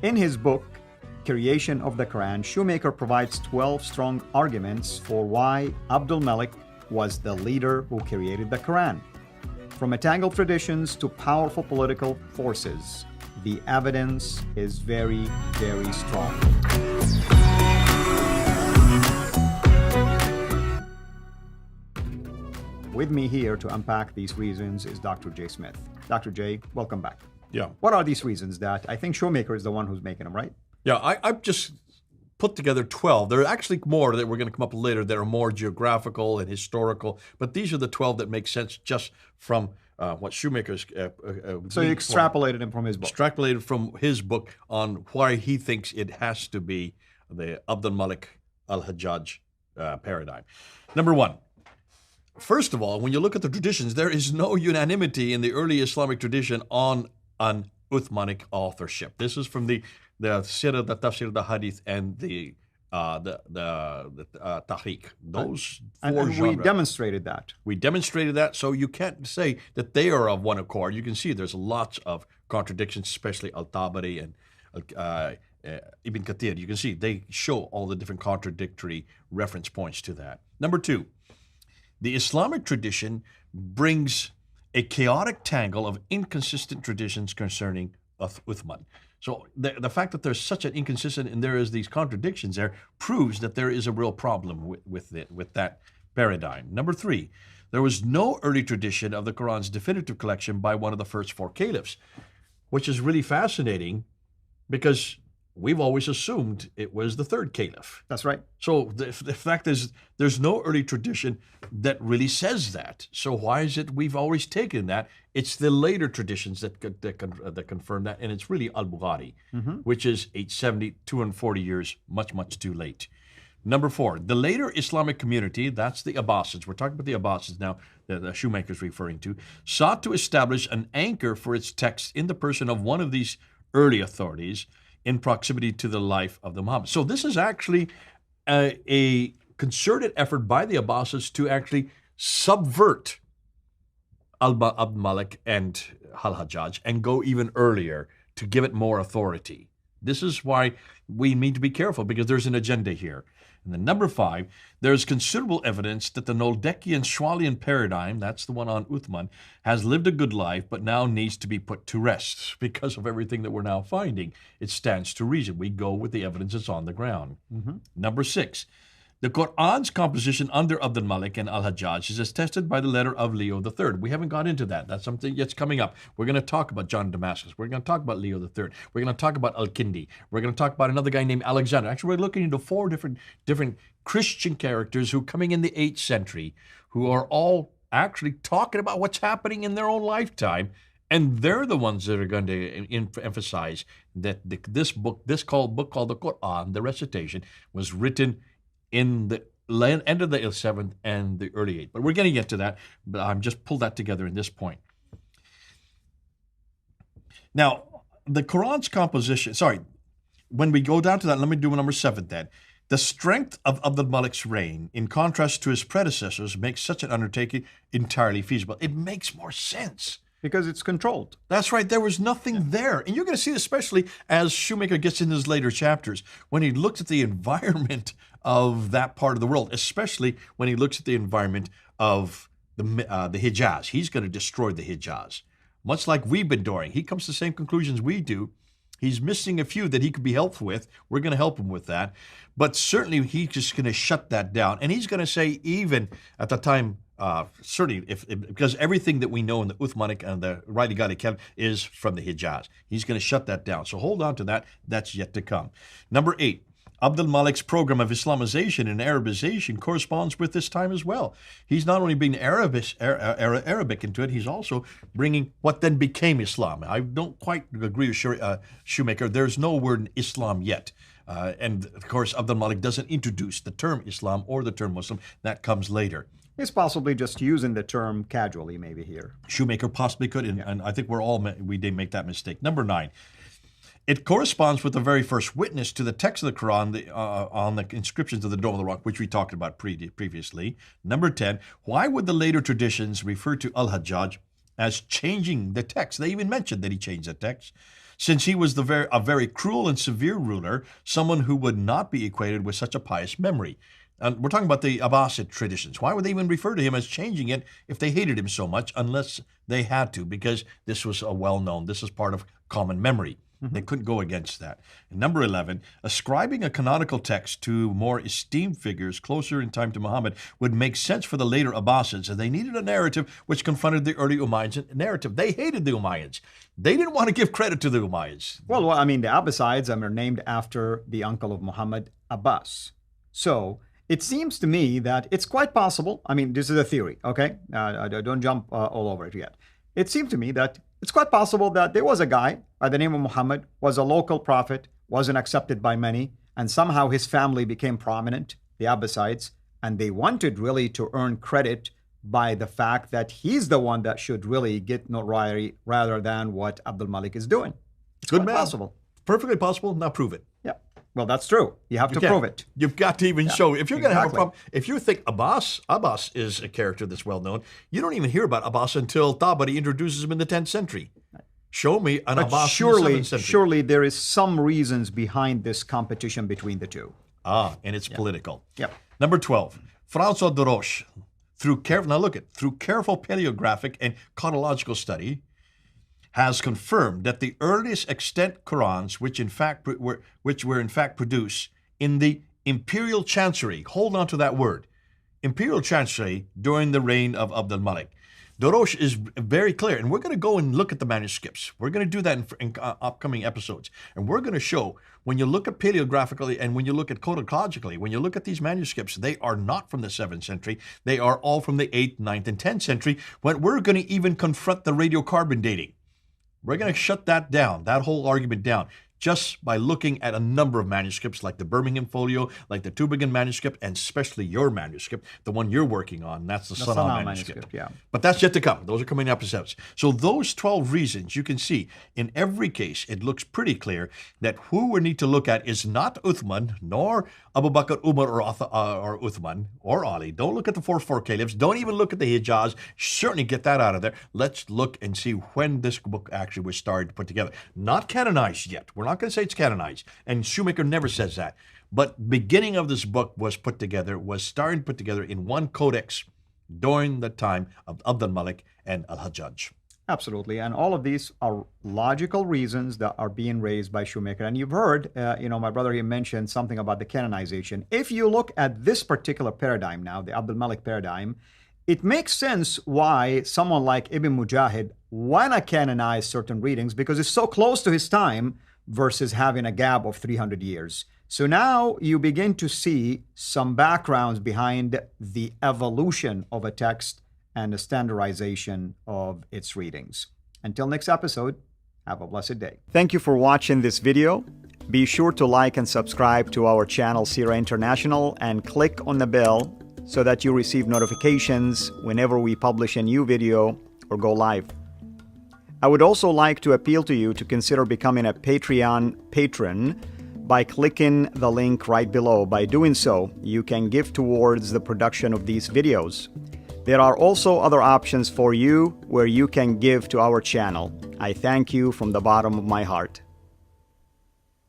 In his book, Creation of the Quran, Shoemaker provides 12 strong arguments for why Abdul Malik was the leader who created the Quran. From entangled traditions to powerful political forces, the evidence is very, very strong. With me here to unpack these reasons is Dr. J. Smith. Dr. J, welcome back. Yeah. What are these reasons that I think Shoemaker is the one who's making them, right? Yeah, I've just put together 12. There are actually more that we're going to come up with later that are more geographical and historical, but these are the 12 that make sense just from what Shoemaker's... So you extrapolated them from his book. Extrapolated from his book on why he thinks it has to be the Abdul Malik al-Hajjaj paradigm. Number one, first of all, when you look at the traditions, there is no unanimity in the early Islamic tradition on an Uthmanic authorship. This is from the Sirah, the Tafsir, the Hadith, and the Tahriq. Those four and genres. we demonstrated that. We demonstrated that, so you can't say that they are of one accord. You can see there's lots of contradictions, especially Al-Tabari and Ibn Kathir. You can see they show all the different contradictory reference points to that. Number two, the Islamic tradition brings a chaotic tangle of inconsistent traditions concerning Uthman. So the fact that there's such an inconsistent and there is these contradictions there proves that there is a real problem with that paradigm. Number three, there was no early tradition of the Quran's definitive collection by one of the first four caliphs, which is really fascinating because we've always assumed it was the third caliph. That's right. So the fact is, there's no early tradition that really says that. So why is it we've always taken that? It's the later traditions that confirm that, and it's really Al-Bukhari, which is 870, 240 years, much, much too late. Number four, the later Islamic community, that's the Abbasids, we're talking about the Abbasids now, the Shoemaker's referring to, sought to establish an anchor for its text in the person of one of these early authorities, in proximity to the life of the Muhammad. So this is actually a concerted effort by the Abbasids to actually subvert Abd Malik and al-Hajjaj and go even earlier to give it more authority. This is why we need to be careful because there's an agenda here. And then number five, there's considerable evidence that the Noldekian Schwalian paradigm, that's the one on Uthman, has lived a good life but now needs to be put to rest because of everything that we're now finding. It stands to reason. We go with the evidence that's on the ground. Number six, the Qur'an's composition under Abdul Malik and al-Hajjaj is attested by the letter of Leo III. We haven't got into that. That's something that's coming up. We're going to talk about John Damascus. We're going to talk about Leo III. We're going to talk about Al-Kindi. We're going to talk about another guy named Alexander. Actually, we're looking into four different Christian characters who coming in the 8th century who are all actually talking about what's happening in their own lifetime. And they're the ones that are going to emphasize that this book called the Qur'an, the recitation, was written in the end of the 7th and the early 8th. But we're going to get to that, but I'm just pulled that together in this point. Now, the Quran's composition, when we go down to that, let me do number 7 then. The strength of Abdul Malik's reign, in contrast to his predecessors, makes such an undertaking entirely feasible. It makes more sense. Because it's controlled. That's right. There was nothing there. And you're going to see, especially as Shoemaker gets in his later chapters, when he looks at the environment of that part of the world, especially when he looks at the environment of the Hijaz. He's going to destroy the Hijaz. Much like we've been doing. He comes to the same conclusions we do. He's missing a few that he could be helpful with. We're going to help him with that. But certainly he's just going to shut that down. And he's going to say, even at the time, certainly, because everything that we know in the Uthmanic and the Raidigali Caliph is from the Hijaz. He's going to shut that down. So hold on to that. That's yet to come. Number 8, Abdul Malik's program of Islamization and Arabization corresponds with this time as well. He's not only bringing Arabic into it, he's also bringing what then became Islam. I don't quite agree with Shoemaker. There's no word in Islam yet. And of course, Abdul Malik doesn't introduce the term Islam or the term Muslim. That comes later. He's possibly just using the term casually maybe here. Shoemaker possibly could, and I think we did make that mistake. Number 9, it corresponds with the very first witness to the text of the Quran on the inscriptions of the Dome of the Rock, which we talked about previously. Number 10, why would the later traditions refer to Al-Hajjaj as changing the text? They even mentioned that he changed the text. since he was a very cruel and severe ruler, someone who would not be equated with such a pious memory. And we're talking about the Abbasid traditions. Why would they even refer to him as changing it if they hated him so much, unless they had to, because this was this is part of common memory. They couldn't go against that. And number 11, ascribing a canonical text to more esteemed figures closer in time to Muhammad would make sense for the later Abbasids, and they needed a narrative which confronted the early Umayyads narrative. They hated the Umayyads. They didn't want to give credit to the Umayyads. Well, I mean, the Abbasids are named after the uncle of Muhammad, Abbas. So it seems to me that it's quite possible. I mean, this is a theory, okay? Don't jump all over it yet. It seemed to me that it's quite possible that there was a guy by the name of Muhammad, was a local prophet, wasn't accepted by many, and somehow his family became prominent, the Abbasids, and they wanted really to earn credit by the fact that he's the one that should really get notoriety rather than what Abdul Malik is doing. It's Good quite man. possible. Perfectly possible. Now prove it. Yeah. Well, that's true. You have to can't. prove it. You've got to even show. If you're going to have a exactly. problem, if you think Abbas is a character that's well known, you don't even hear about Abbas until Tabari introduces him in the 10th century. Show me an But Abbas in the 7th century. surely there is some reasons behind this competition between the two. And it's political. Yep. Number 12, François de Roche, through careful paleographic and chronological study, has confirmed that the earliest extant Qur'ans, which were in fact produced in the imperial chancery, hold on to that word, imperial chancery during the reign of Abd al-Malik. Dorosh is very clear, and we're going to go and look at the manuscripts. We're going to do that in upcoming episodes, and we're going to show when you look at paleographically and when you look at chronologically, when you look at these manuscripts, they are not from the 7th century. They are all from the 8th, 9th, and 10th century, when we're going to even confront the radiocarbon dating. We're going to shut that down, that whole argument down, just by looking at a number of manuscripts like the Birmingham Folio, like the Tübingen manuscript, and especially your manuscript, the one you're working on. That's the Sanaa manuscript. Yeah. But that's yet to come. Those are coming episodes. So those 12 reasons, you can see in every case, it looks pretty clear that who we need to look at is not Uthman, nor Abu Bakr, Umar, or Uthman, or Ali. Don't look at the four caliphs. Don't even look at the Hijaz. Certainly get that out of there. Let's look and see when this book actually was started to put together. Not canonized yet. We're not going to say it's canonized. And Shoemaker never says that. But beginning of this book was starting to put together in one codex during the time of Abd al-Malik and al-Hajjaj. Absolutely. And all of these are logical reasons that are being raised by Shoemaker. And you've heard, my brother here mentioned something about the canonization. If you look at this particular paradigm now, the Abd al-Malik paradigm, it makes sense why someone like Ibn Mujahid wanna canonize certain readings, because it's so close to his time versus having a gap of 300 years. So now you begin to see some backgrounds behind the evolution of a text and the standardization of its readings. Until next episode, have a blessed day. Thank you for watching this video. Be sure to like and subscribe to our channel, Sira International, and click on the bell so that you receive notifications whenever we publish a new video or go live. I would also like to appeal to you to consider becoming a Patreon patron by clicking the link right below. By doing so, you can give towards the production of these videos. There are also other options for you where you can give to our channel. I thank you from the bottom of my heart.